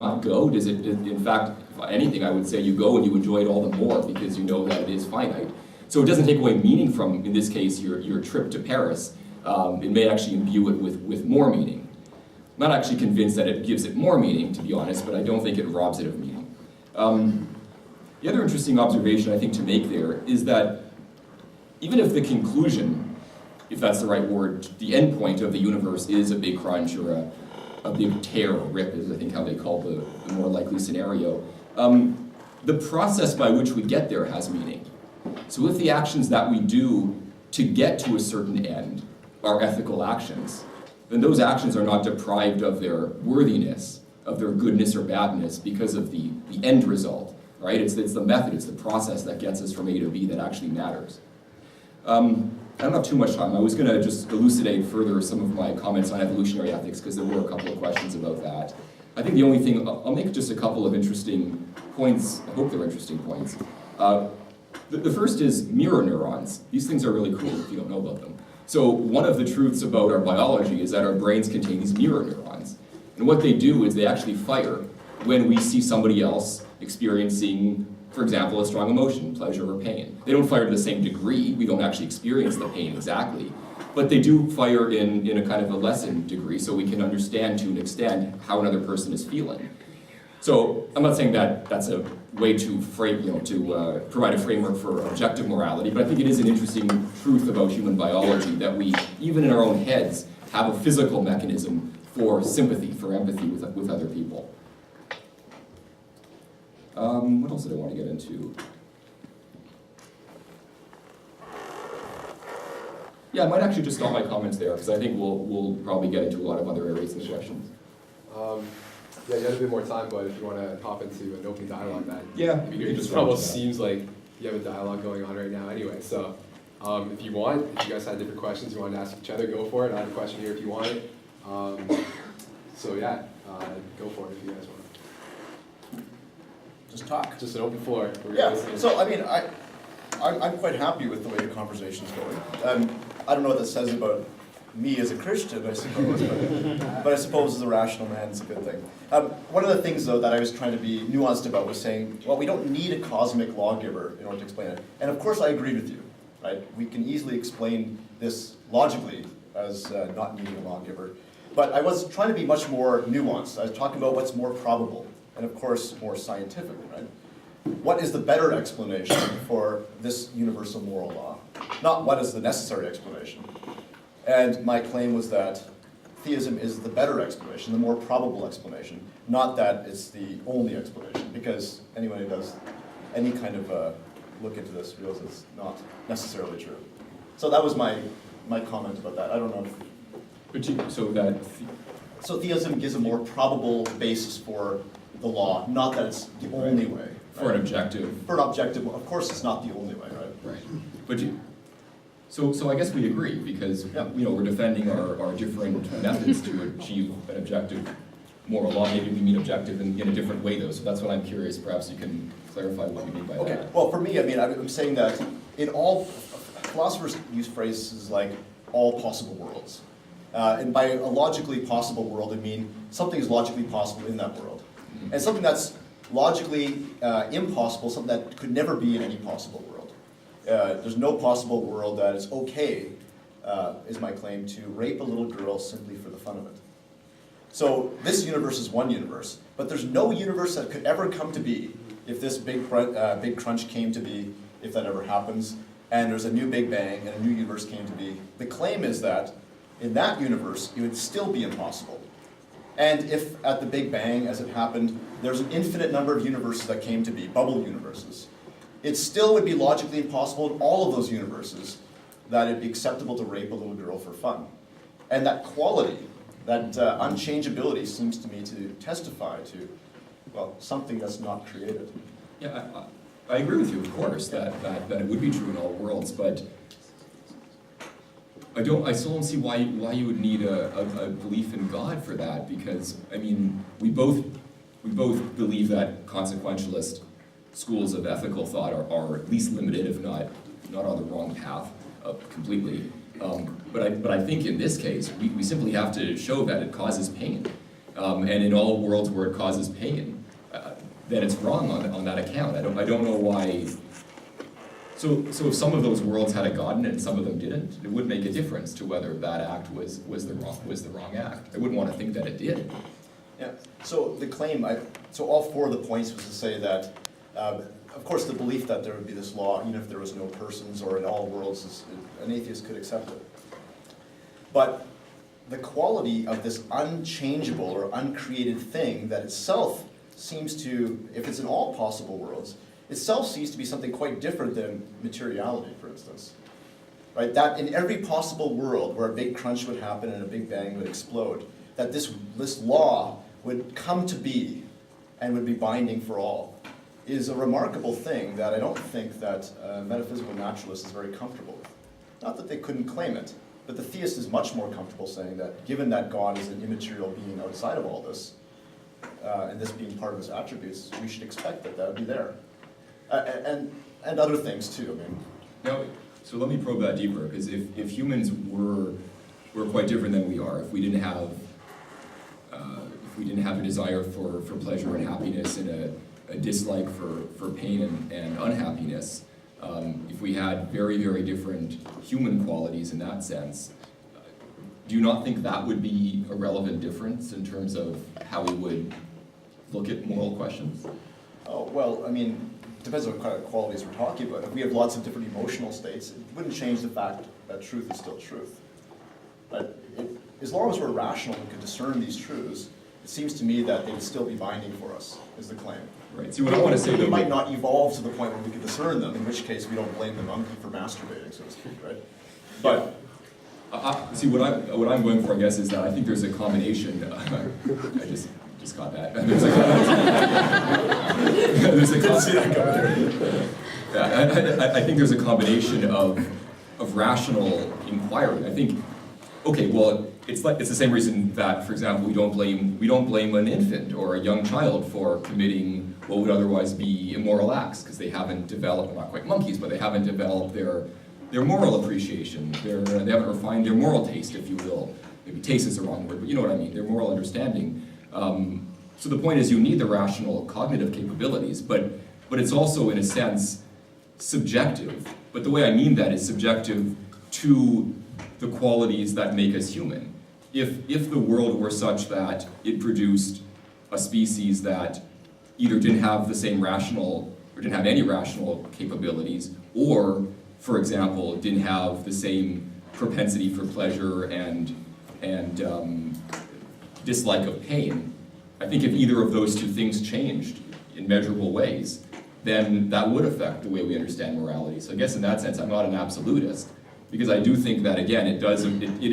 not go? Does it, in fact, if anything, I would say you go and you enjoy it all the more because you know that it is finite. So it doesn't take away meaning from, in this case, your trip to Paris. It may actually imbue it with more meaning. I'm not actually convinced that it gives it more meaning, to be honest, but I don't think it robs it of meaning. The other interesting observation I think to make there is that even if the conclusion, if that's the right word, the end point of the universe is a big crunch or a big tear or rip is I think how they call the more likely scenario, the process by which we get there has meaning. So if the actions that we do to get to a certain end are ethical actions, then those actions are not deprived of their worthiness, of their goodness or badness because of the end result, right? It's the method, it's the process that gets us from A to B that actually matters. I don't have too much time. I was going to just elucidate further some of my comments on evolutionary ethics because there were a couple of questions about that. I think the only thing, I'll make just a couple of interesting points. I hope they're interesting points. The first is mirror neurons. These things are really cool if you don't know about them. So one of the truths about our biology is that our brains contain these mirror neurons. And what they do is they actually fire when we see somebody else experiencing, for example, a strong emotion, pleasure or pain. They don't fire to the same degree. We don't actually experience the pain exactly. But they do fire in a kind of a lessened degree so we can understand to an extent how another person is feeling. So I'm not saying that that's a way to frame, to provide a framework for objective morality, but I think it is an interesting truth about human biology that we, even in our own heads, have a physical mechanism for sympathy, for empathy with other people. What else did I want to get into? Yeah, I might actually just stop my comments there because I think we'll probably get into a lot of other areas and questions. Yeah, you have a bit more time, but if you want to hop into an open dialogue, that just it almost seems like you have a dialogue going on right now anyway. So if you want, if you guys had different questions you wanted to ask each other, go for it. I have a question here if you want it. So yeah, go for it if you guys want. Just talk. Just an open floor. Yeah, so I mean, I'm quite happy with the way the conversation's going. I don't know what that says about me as a Christian, I suppose, but I suppose as a rational man, it's a good thing. One of the things, though, that I was trying to be nuanced about was saying, well, we don't need a cosmic lawgiver in order to explain it. And of course I agree with you, right? We can easily explain this logically as not needing a lawgiver. But I was trying to be much more nuanced. I was talking about what's more probable, and of course more scientific, right? What is the better explanation for this universal moral law? Not what is the necessary explanation. And my claim was that theism is the better explanation, the more probable explanation, not that it's the only explanation, because anyone who does any kind of look into this realizes it's not necessarily true. So that was my comment about that. I don't know if... So theism gives a more probable basis for the law, not that it's the only way. For an objective. For an objective, of course it's not the only way, right? Right. But so I guess we agree because we're defending our different methods to achieve an objective moral law. Maybe we mean objective in a different way though. So that's what I'm curious. Perhaps you can clarify what you mean by that. Okay. Well, for me, I mean, I'm saying that in all philosophers use phrases like all possible worlds, and by a logically possible world, I mean something is logically possible in that world, and something that's logically impossible, something that could never be in any possible world. There's no possible world that it's okay, is my claim, to rape a little girl simply for the fun of it. So this universe is one universe, but there's no universe that could ever come to be if this big crunch came to be, if that ever happens, and there's a new Big Bang and a new universe came to be. The claim is that in that universe, it would still be impossible. And if at the Big Bang, as it happened, there's an infinite number of universes that came to be, bubble universes, it still would be logically impossible in all of those universes that it'd be acceptable to rape a little girl for fun. And that quality, that unchangeability seems to me to testify to, well, something that's not created. Yeah, I agree with you, of course, that it would be true in all worlds, but I still don't see why you would need a belief in God for that, because, I mean, we both believe that consequentialist schools of ethical thought are at least limited, if not on the wrong path completely. But I think in this case, we simply have to show that it causes pain. and in all worlds where it causes pain, then it's wrong on that account. I don't know why. So if some of those worlds had a God in it and some of them didn't, it would make a difference to whether that act was the wrong act. I wouldn't want to think that it did. Yeah, so the claim, so all four of the points was to say that, of course, the belief that there would be this law, even if there was no persons or in all worlds, an atheist could accept it. But the quality of this unchangeable or uncreated thing that itself seems to, if it's in all possible worlds, itself seems to be something quite different than materiality, for instance. Right? That in every possible world where a big crunch would happen and a big bang would explode, that this law would come to be and would be binding for all is a remarkable thing that I don't think that a metaphysical naturalist is very comfortable with. Not that they couldn't claim it, but the theist is much more comfortable saying that given that God is an immaterial being outside of all this, and this being part of his attributes, we should expect that that would be there. And other things too, I mean. Now, so let me probe that deeper, because if humans were quite different than we are, if we didn't have a desire for pleasure and happiness and a dislike for pain and unhappiness, if we had very, very different human qualities in that sense, do you not think that would be a relevant difference in terms of how we would look at moral questions? Oh, well, I mean, depends on what kind of qualities we're talking about. If we have lots of different emotional states, it wouldn't change the fact that truth is still truth. But as long as we're rational and can discern these truths, it seems to me that they would still be binding for us, is the claim. Right. See, what I want to say, We though, might not evolve to the point where we can discern them, in which case we don't blame the monkey for masturbating, so to speak, right? But see, what I'm going for, I guess, is that I think there's a combination. I just got that. I think there's a combination of rational inquiry. I think, okay, well, it's the same reason that, for example, we don't blame an infant or a young child for committing what would otherwise be immoral acts because they haven't developed, not quite monkeys, but they haven't developed their moral appreciation. They haven't refined their moral taste, if you will. Maybe taste is the wrong word, but you know what I mean. Their moral understanding. So the point is, you need the rational cognitive capabilities, but it's also, in a sense, subjective. But the way I mean that is subjective to the qualities that make us human. If the world were such that it produced a species that either didn't have the same rational, or didn't have any rational capabilities, or, for example, didn't have the same propensity for pleasure and dislike of pain, I think if either of those two things changed in measurable ways, then that would affect the way we understand morality. So I guess in that sense, I'm not an absolutist, because I do think that, again, it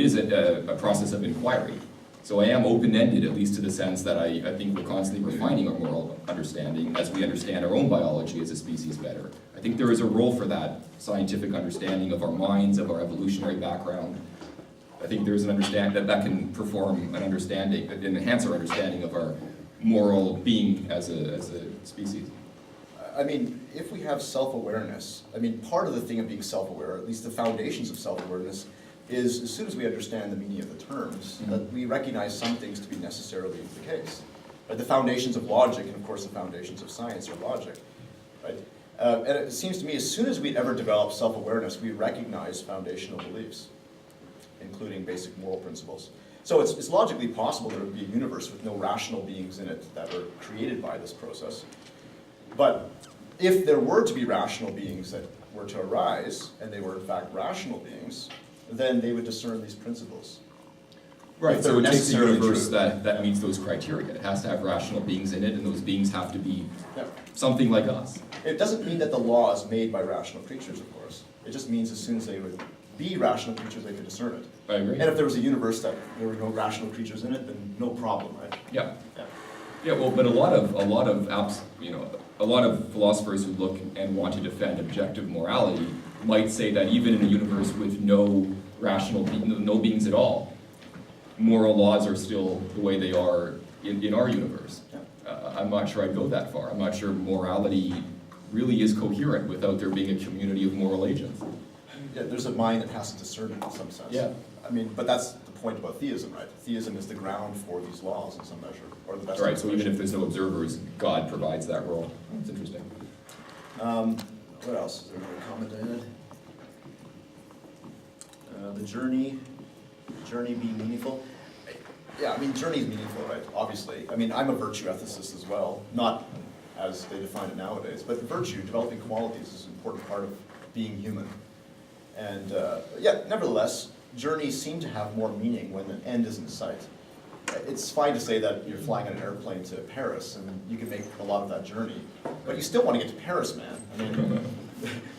is a process of inquiry. So I am open-ended, at least to the sense that I think we're constantly refining our moral understanding as we understand our own biology as a species better. I think there is a role for that scientific understanding of our minds, of our evolutionary background. I think there's an understanding that can perform an understanding, that enhance our understanding of our moral being as a species. I mean, if we have self-awareness, I mean, part of the thing of being self-aware, at least the foundations of self-awareness, is as soon as we understand the meaning of the terms, that we recognize some things to be necessarily the case. Right? The foundations of logic, and of course the foundations of science are logic. Right? And it seems to me, as soon as we ever develop self-awareness, we recognize foundational beliefs, including basic moral principles. So it's logically possible there would be a universe with no rational beings in it that are created by this process. But if there were to be rational beings that were to arise, and they were in fact rational beings, then they would discern these principles. Right, so it takes a necessarily universe true. that meets those criteria. It has to have rational beings in it, and those beings have to be Yeah. something like us. It doesn't mean that the law is made by rational creatures, of course. It just means as soon as they would be rational creatures, they could discern it. I agree. And if there was a universe that there were no rational creatures in it, then no problem, right? Yeah. Yeah. Yeah, well, but a lot of philosophers who look and want to defend objective morality might say that even in a universe with no beings at all, moral laws are still the way they are in our universe. Yeah. I'm not sure I'd go that far. I'm not sure morality really is coherent without there being a community of moral agents. Yeah, there's a mind that has to discern it in some sense. Yeah. I mean, but that's the point about theism, right? Theism is the ground for these laws in some measure, or the best. Right, so even if there's no observers, God provides that role. That's interesting. What else? Is there another comment I had? The journey being meaningful. Yeah, I mean, journey is meaningful, right? Obviously. I mean, I'm a virtue ethicist as well, not as they define it nowadays, but virtue, developing qualities, is an important part of being human. And yeah, nevertheless, journeys seem to have more meaning when the end is in sight. It's fine to say that you're flying on an airplane to Paris and you can make a lot of that journey, but you still want to get to Paris, man. I mean,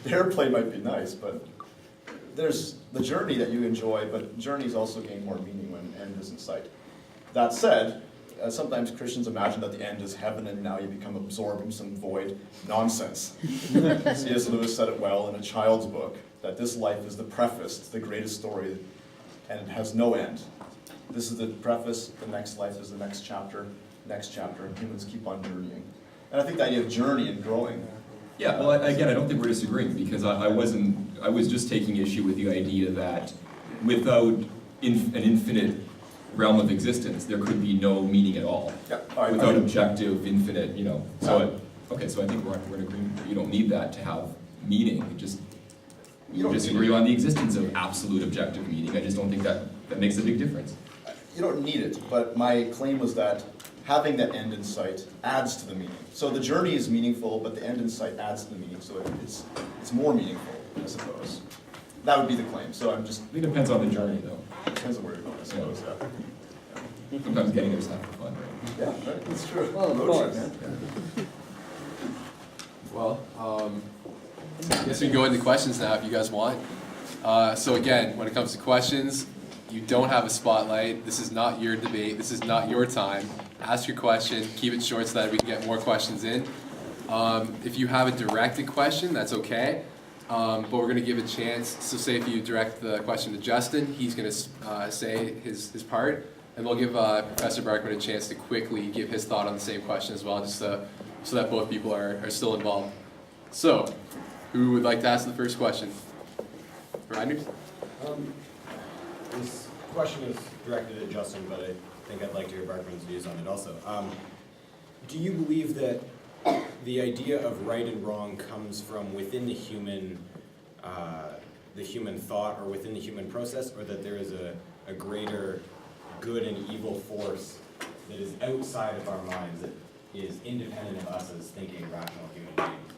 the airplane might be nice, but there's the journey that you enjoy, but journeys also gain more meaning when the end is in sight. That said, sometimes Christians imagine that the end is heaven and now you become absorbed in some void. Nonsense. C.S. Lewis said it well in A Child's Book, that this life is the preface to the greatest story and it has no end. This is the preface, the next life is the next chapter, and humans keep on journeying. And I think the idea of journey and growing. Yeah, well, again, I don't think we're disagreeing, because I was just taking issue with the idea that without an infinite realm of existence, there could be no meaning at all. Yeah, Without objective, infinite, so, okay, so I think we're in agreement. You don't need that to have meaning, you don't disagree need it. on the existence of absolute objective meaning. I just don't think that makes a big difference. You don't need it, but my claim was that having that end in sight adds to the meaning. So the journey is meaningful, but the end in sight adds to the meaning, so it's more meaningful, I suppose. That would be the claim, so I'm just, It depends on the journey, though. depends on where you're going, I suppose, yeah. Sometimes getting there's half the fun, right? Yeah, right, that's true. Well, of Road course. trip, man. Well, I guess we can go into questions now if you guys want. So again, when it comes to questions, you don't have a spotlight. This is not your debate. This is not your time. Ask your question. Keep it short so that we can get more questions in. If you have a directed question, that's okay. But we're going to give a chance. So say if you direct the question to Justin, he's going to say his part. And we'll give Professor Barkman a chance to quickly give his thought on the same question as well, just so that both people are still involved. So, who would like to ask the first question? Reinders? This question is directed at Justin, but I think I'd like to hear Barkman's views on it also. Do you believe that the idea of right and wrong comes from within the human thought or within the human process, or that there is a greater good and evil force that is outside of our minds, that is independent of us as thinking, rational human beings?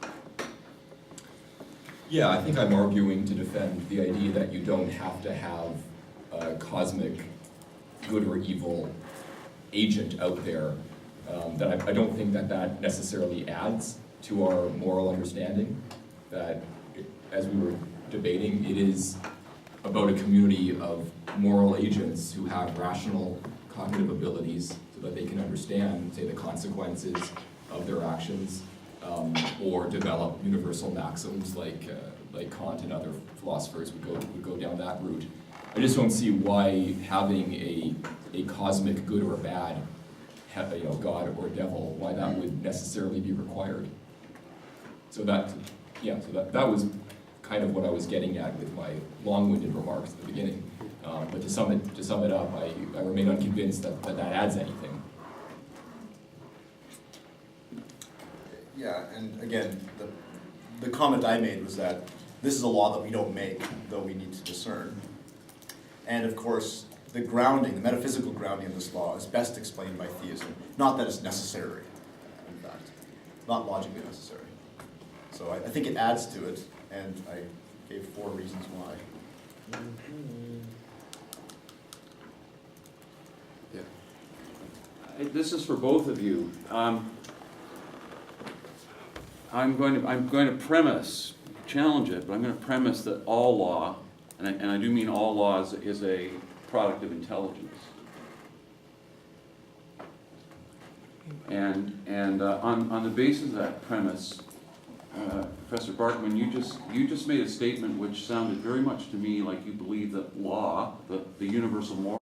Yeah, I think I'm arguing to defend the idea that you don't have to have a cosmic good or evil agent out there. That I don't think that necessarily adds to our moral understanding. That, as we were debating, it is about a community of moral agents who have rational cognitive abilities so that they can understand, say, the consequences of their actions, or develop universal maxims like Kant and other philosophers would go down that route. I just don't see why having a cosmic good or bad, God or devil, why that would necessarily be required. So that was kind of what I was getting at with my long-winded remarks at the beginning. But to sum it up, I remain unconvinced that adds anything. Yeah, and again, the comment I made was that this is a law that we don't make, though we need to discern. And of course, the metaphysical grounding of this law is best explained by theism. Not that it's necessary, in fact. Not logically necessary. So I think it adds to it, and I gave 4 reasons why. Yeah. This is for both of you. I'm going to challenge it, but I'm going to premise that all law, and I do mean all law, is a product of intelligence. And on the basis of that premise, Professor Barkman, you just made a statement which sounded very much to me like you believe that law, the universal moral